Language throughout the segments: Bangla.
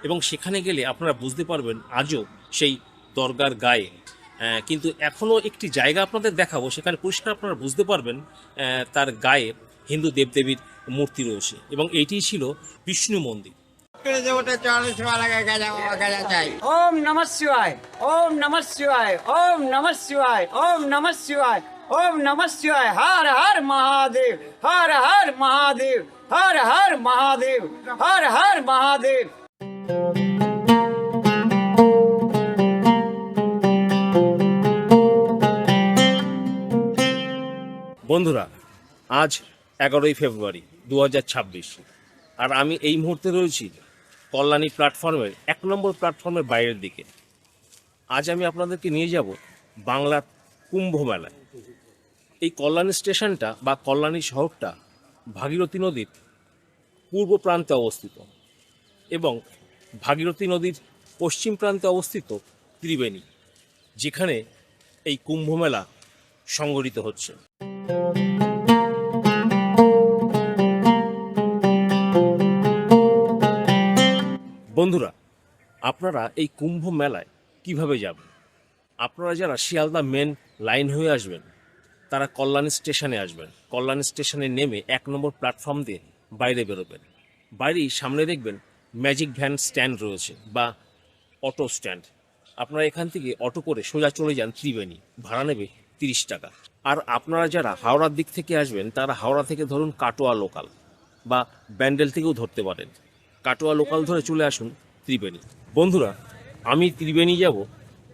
এবং সেখানে গেলে আপনারা বুঝতে পারবেন আজও সেই দরগার গায়ে কিন্তু এখনও একটি জায়গা আপনাদের দেখাবো, সেখানে পরিষ্কার আপনারা বুঝতে পারবেন তার গায়ে হিন্দু দেবদেবীর মূর্তি রয়েছে এবং এইটিই ছিল বিষ্ণু মন্দির। ओम नमः शिवाय, ओम नमः शिवाय, ओम नमः शिवाय, ओम नमः शिवाय, ओम नमः शिवाय। हर हर महादेव, हर हर महादेव, हर हर महादेव, हर हर महादेव। বন্ধুরা, আজ 11ই ফেব্রুয়ারি 2026, আর আমি এই মুহূর্তে রয়েছি কল্যাণী প্ল্যাটফর্মের 1 নম্বর প্ল্যাটফর্মের বাইরের দিকে। আজ আমি আপনাদেরকে নিয়ে যাব বাংলার কুম্ভ মেলায়। এই কল্যাণী স্টেশনটা বা কল্যাণী শহরটা ভাগীরথী নদীর পূর্ব প্রান্তে অবস্থিত এবং ভাগীরথী নদীর পশ্চিম প্রান্তে অবস্থিত ত্রিবেণী, যেখানে এই কুম্ভ মেলা সংগঠিত হচ্ছে। বন্ধুরা, আপনারা এই কুম্ভ মেলায় কিভাবে যাবেন? আপনারা যারা শিয়ালদা মেন লাইন হয়ে আসবেন তারা কল্যাণী স্টেশনে আসবেন। কল্যাণী স্টেশনে নেমে 1 নম্বর প্ল্যাটফর্ম দিয়ে বাইরে বেরোবেন। বাইরেই সামনে দেখবেন ম্যাজিক ভ্যান স্ট্যান্ড রয়েছে বা অটো স্ট্যান্ড। আপনারা এখান থেকে অটো করে সোজা চলে যান ত্রিবেণী, ভাড়া নেবে 30 টাকা। আর আপনারা যারা হাওড়ার দিক থেকে আসবেন তারা হাওড়া থেকে ধরুন কাটোয়া লোকাল বা ব্যান্ডেল থেকেও ধরতে পারেন। কাটোয়া লোকাল ধরে চলে আসুন ত্রিবেণী। বন্ধুরা, আমি ত্রিবেণী যাব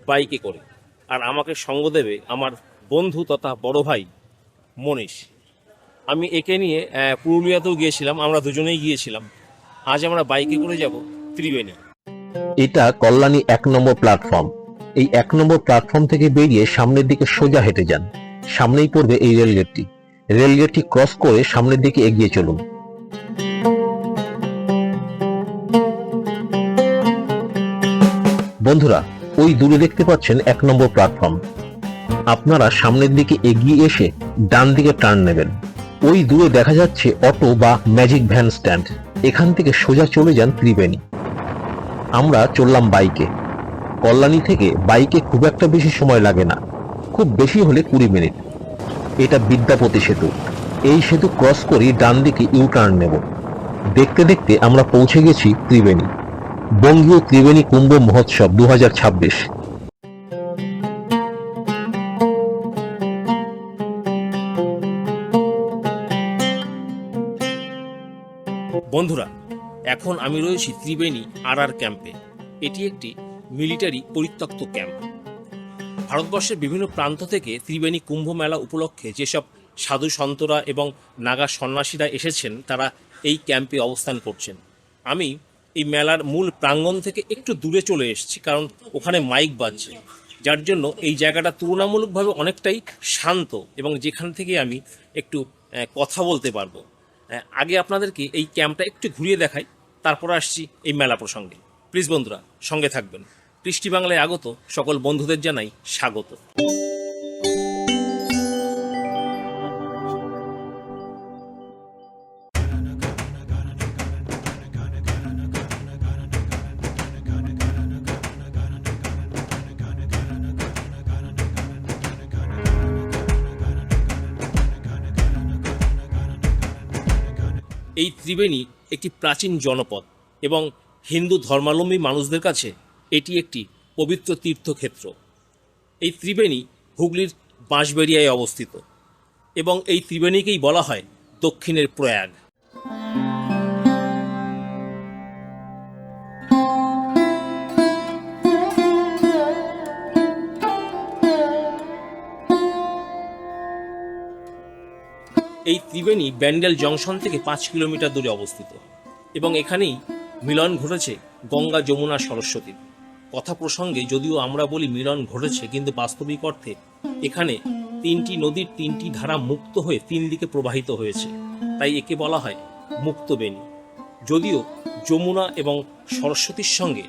বাইকে করে, আর আমাকে সঙ্গ দেবে আমার বন্ধু তথা বড় ভাই মনীষ। আমি একে নিয়ে পুরুলিয়াতেও গিয়েছিলাম, আমরা দুজনেই গিয়েছিলাম। আজ আমরা বাইকে করে যাব ত্রিবেণী। এটা কল্যাণী 1 নম্বর প্ল্যাটফর্ম। এই 1 নম্বর প্ল্যাটফর্ম থেকে বেরিয়ে সামনের দিকে সোজা হেঁটে যান, সামনেই পড়বে এই রেলগেটটি। রেলগেটটি ক্রস করে সামনের দিকে এগিয়ে চলুন। বন্ধুরা, ওই দূরে দেখতে পাচ্ছেন 1 নম্বর প্ল্যাটফর্ম। আপনারা সামনের দিকে এগিয়ে এসে ডান দিকে টার্ন নেবেন। ওই দূরে দেখা যাচ্ছে অটো বা ম্যাজিক ভ্যান স্ট্যান্ড। এখান থেকে সোজা চলে যান ত্রিবেণী। আমরা চললাম বাইকে। কল্যাণী থেকে বাইকে খুব একটা বেশি সময় লাগে না, খুব বেশি হলে 20 মিনিট। এটা বিদ্যাপতি সেতু। এই সেতু ক্রস করে ডান দিকে ইউ টার্ন নেব। দেখতে দেখতে আমরা পৌঁছে গেছি ত্রিবেণী। বঙ্গীয় ত্রিবেণী কুম্ভ মহোৎসব 2026। বন্ধুরা, এখন আমি রয়েছি ত্রিবেণী আর ক্যাম্পে। এটি একটি মিলিটারি পরিত্যক্ত ক্যাম্প। ভারতবর্ষের বিভিন্ন প্রান্ত থেকে ত্রিবেণী কুম্ভ মেলা উপলক্ষে যেসব সাধু সন্তরা এবং নাগা সন্ন্যাসীরা এসেছেন তারা এই ক্যাম্পে অবস্থান করছেন। আমি এই মেলার মূল প্রাঙ্গণ থেকে একটু দূরে চলে এসেছি, কারণ ওখানে মাইক বাজছে, যার জন্য এই জায়গাটা তুলনামূলকভাবে অনেকটাই শান্ত এবং যেখান থেকে আমি একটু কথা বলতে পারবো। আগে আপনাদেরকে এই ক্যাম্পটা একটু ঘুরিয়ে দেখাই, তারপর আসছি এই মেলা প্রসঙ্গে। প্লিজ বন্ধুরা, সঙ্গে থাকবেন। কৃষ্টি বাংলায় আগত সকল বন্ধুদের জানাই স্বাগত। এই ত্রিবেণী একটি প্রাচীন জনপদ এবং হিন্দু ধর্মাবলম্বী মানুষদের কাছে এটি একটি পবিত্র তীর্থক্ষেত্র। এই ত্রিবেণী হুগলির বাঁশবেড়িয়ায় অবস্থিত এবং এই ত্রিবেণীকেই বলা হয় দক্ষিণের প্রয়াগ। এই ত্রিবেণী ব্যান্ডেল জংশন থেকে 5 কিলোমিটার দূরে অবস্থিত এবং এখানেই মিলন ঘটেছে গঙ্গা, যমুনা, সরস্বতীর। কথা প্রসঙ্গে যদিও আমরা বলি মিলন ঘটেছে, কিন্তু বাস্তবিক অর্থে এখানে 3টি নদীর 3টি ধারা মুক্ত হয়ে 3 দিকে প্রবাহিত হয়েছে, তাই একে বলা হয় মুক্তবেণী। যদিও যমুনা এবং সরস্বতীর সঙ্গে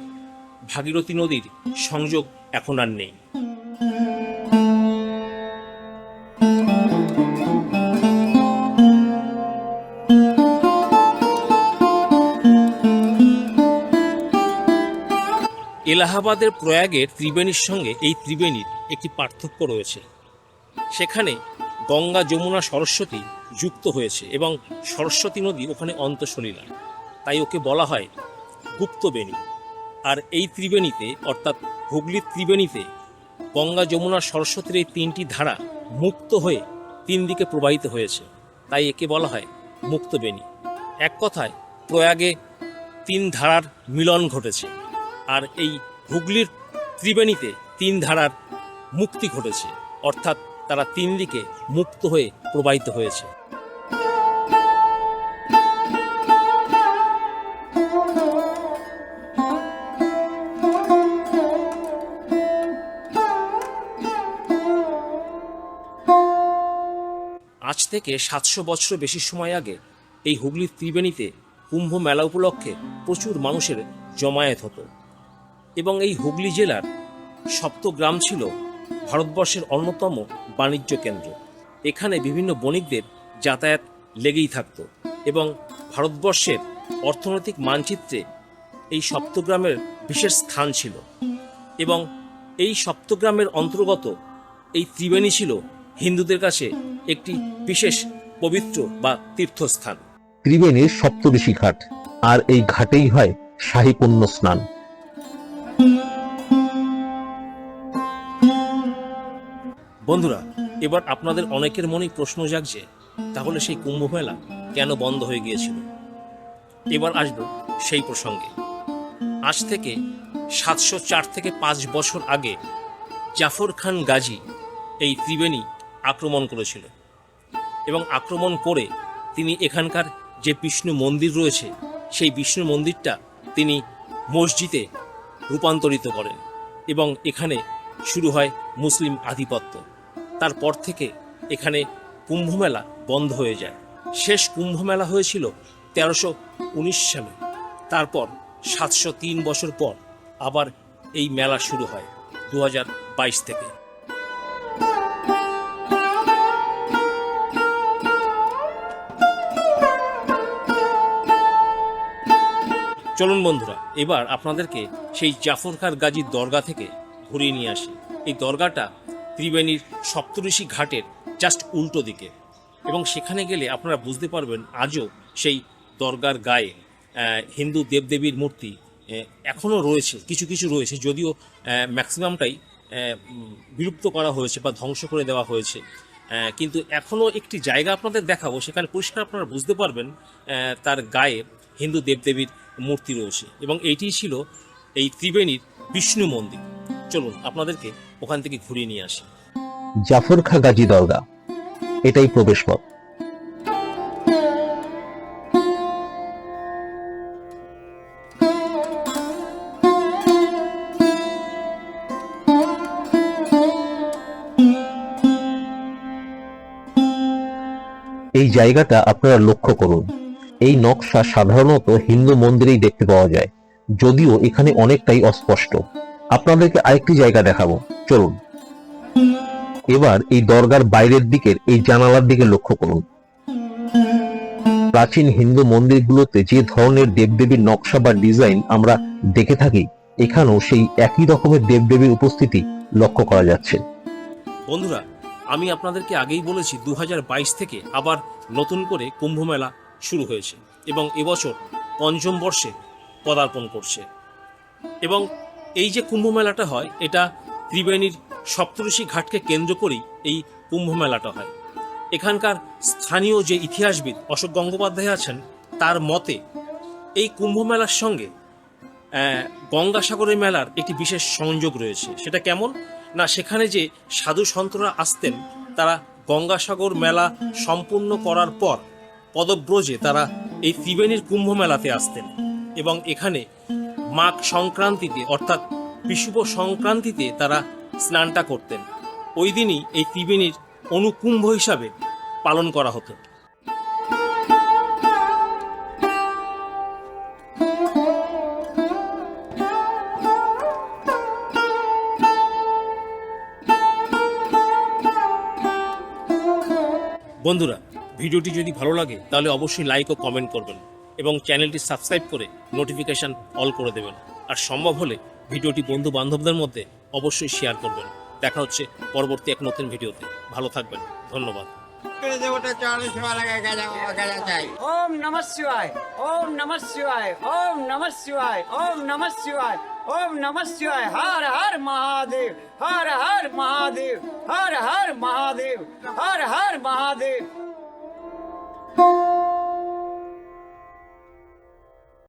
ভাগীরথী নদীর সংযোগ এখন আর নেই। এলাহাবাদের প্রয়াগের ত্রিবেণীর সঙ্গে এই ত্রিবেণীর একটি পার্থক্য রয়েছে। সেখানে গঙ্গা, যমুনা, সরস্বতী যুক্ত হয়েছে এবং সরস্বতী নদী ওখানে অন্তঃসলীলা, তাই ওকে বলা হয় গুপ্তবেণী। আর এই ত্রিবেণীতে অর্থাৎ হুগলির ত্রিবেণীতে গঙ্গা, যমুনা, সরস্বতীর এই তিনটি ধারা মুক্ত হয়ে তিন দিকে প্রবাহিত হয়েছে, তাই একে বলা হয় মুক্তবেণী। এক কথায় প্রয়াগে তিন ধারার মিলন ঘটেছে, আর এই হুগলির ত্রিবেণীতে তিন ধারার মুক্তি ঘটেছে, অর্থাৎ তারা তিন দিকে মুক্ত হয়ে প্রবাহিত হয়েছে। আজ থেকে 700 বছর বেশি সময় আগে এই হুগলির ত্রিবেণীতে কুম্ভ মেলা উপলক্ষে প্রচুর মানুষের জমায়েত হতো এবং এই হুগলি জেলার সপ্তগ্রাম ছিল ভারতবর্ষের অন্যতম বাণিজ্য কেন্দ্র। এখানে বিভিন্ন বণিকদের যাতায়াত লেগেই থাকতো এবং ভারতবর্ষের অর্থনৈতিক মানচিত্রে এই সপ্তগ্রামের বিশেষ স্থান ছিল এবং এই সপ্তগ্রামের অন্তর্গত এই ত্রিবেণী ছিল হিন্দুদের কাছে একটি বিশেষ পবিত্র বা তীর্থস্থান। ত্রিবেণীর সপ্তঋষি ঘাট, আর এই ঘাটেই হয় শাহী পুণ্য স্নান। বন্ধুরা, এবার আপনাদের অনেকের মনেই প্রশ্ন জাগছে, তাহলে সেই কুম্ভ মেলা কেন বন্ধ হয়ে গিয়েছিল? এবার আসবো সেই প্রসঙ্গে। আজ থেকে 704 থেকে 5 বছর আগে জাফর খান গাজী এই ত্রিবেণী আক্রমণ করেছিল এবং আক্রমণ করে তিনি এখানকার যে বিষ্ণু মন্দির রয়েছে সেই বিষ্ণু মন্দিরটা তিনি মসজিদে রূপান্তরিত করেন এবং এখানে শুরু হয় মুসলিম আধিপত্য। তারপর থেকে এখানে কুম্ভমেলা বন্ধ হয়ে যায়। শেষ কুম্ভমেলা হয়েছিল 1319 সালে। তারপর 703 বছর পর আবার এই মেলা শুরু হয় 2022 থেকে। চলুন বন্ধুরা, এবার আপনাদেরকে সেই জাফর খান গাজীর দরগা থেকে ঘুরিয়ে নিয়ে আসি। এই দরগাটা ত্রিবেণীর সপ্তঋষি ঘাটের জাস্ট উল্টো দিকে এবং সেখানে গেলে আপনারা বুঝতে পারবেন আজও সেই দরগার গায়ে হিন্দু দেবদেবীর মূর্তি এখনও রয়েছে, কিছু কিছু রয়েছে, যদিও ম্যাক্সিমামটাই বিলুপ্ত করা হয়েছে বা ধ্বংস করে দেওয়া হয়েছে, কিন্তু এখনও একটি জায়গা আপনাদের দেখাবো, সেখানে পরিষ্কার আপনারা বুঝতে পারবেন তার গায়ে হিন্দু দেবদেবীর মূর্তি রয়েছে এবং এইটিই ছিল এই ত্রিবেণীর বিষ্ণু মন্দির। চলুন আপনাদেরকে ওখান থেকে ঘুরিয়ে নিয়ে আসি। জাফর খা গাজী দরগা, এটাই প্রবেশ পথ। এই জায়গাটা আপনারা লক্ষ্য করুন। এই নকশা সাধারণত হিন্দু মন্দিরেই দেখতে পাওয়া যায়, যদিও এখানে অনেকটাই অস্পষ্ট। আপনাদেরকে আরেকটি জায়গা দেখাবো, চলুন। এবার এই দরগার বাইরের দিকের এই জানালার দিকে লক্ষ্য করুন। প্রাচীন হিন্দু মন্দিরগুলোতে যে ধরনের দেবদেবীর নকশা বা ডিজাইন আমরা দেখে থাকি, এখানেও সেই একই রকমের দেবদেবীর উপস্থিতি লক্ষ্য করা যাচ্ছে। বন্ধুরা, আমি আপনাদেরকে আগেই বলেছি 2022 থেকে আবার নতুন করে কুম্ভ মেলা শুরু হয়েছে এবং এবছর পঞ্চম বর্ষে পদার্পণ করছে এবং এই যে কুম্ভ মেলাটা হয় এটা ত্রিবেণীর সপ্তঋষি ঘাটকে কেন্দ্র করেই এই কুম্ভ মেলাটা হয়। এখানকার স্থানীয় যে ইতিহাসবিদ অশোক গঙ্গোপাধ্যায় আছেন, তার মতে এই কুম্ভ মেলার সঙ্গে গঙ্গাসাগরের মেলার একটি বিশেষ সংযোগ রয়েছে। সেটা কেমন না, সেখানে যে সাধু সন্তরা আসতেন, তারা গঙ্গাসাগর মেলা সম্পূর্ণ করার পর পদব্রজে তারা এই ত্রিবেণীর কুম্ভ মেলাতে আসতেন এবং এখানে মাঘ সংক্রান্তিতে অর্থাৎ বিশুভ সংক্রান্তিতে তারা স্নানটা করতেন। ওই দিনই এই ত্রিবেণীর অনুকুম্ভ হিসাবে পালন করা হতো। বন্ধুরা, ভিডিওটি যদি ভালো লাগে তাহলে অবশ্যই লাইক ও কমেন্ট করবেন এবং চ্যানেলটি সাবস্ক্রাইব করে নোটিফিকেশন অল করে দেবেন, আর সম্ভব হলে ভিডিওটি বন্ধু বান্ধবদের মধ্যে অবশ্যই শেয়ার করবেন। দেখা হচ্ছে পরবর্তী এক নতুন ভিডিওতে। ভালো থাকবেন, ধন্যবাদ। ओम नमः शिवाय ओम नमः शिवाय ओम नमः शिवाय ओम नमः शिवाय ओम नमः शिवाय हर हर महादेव हर हर महादेव हर हर महादेव हर हर महादेव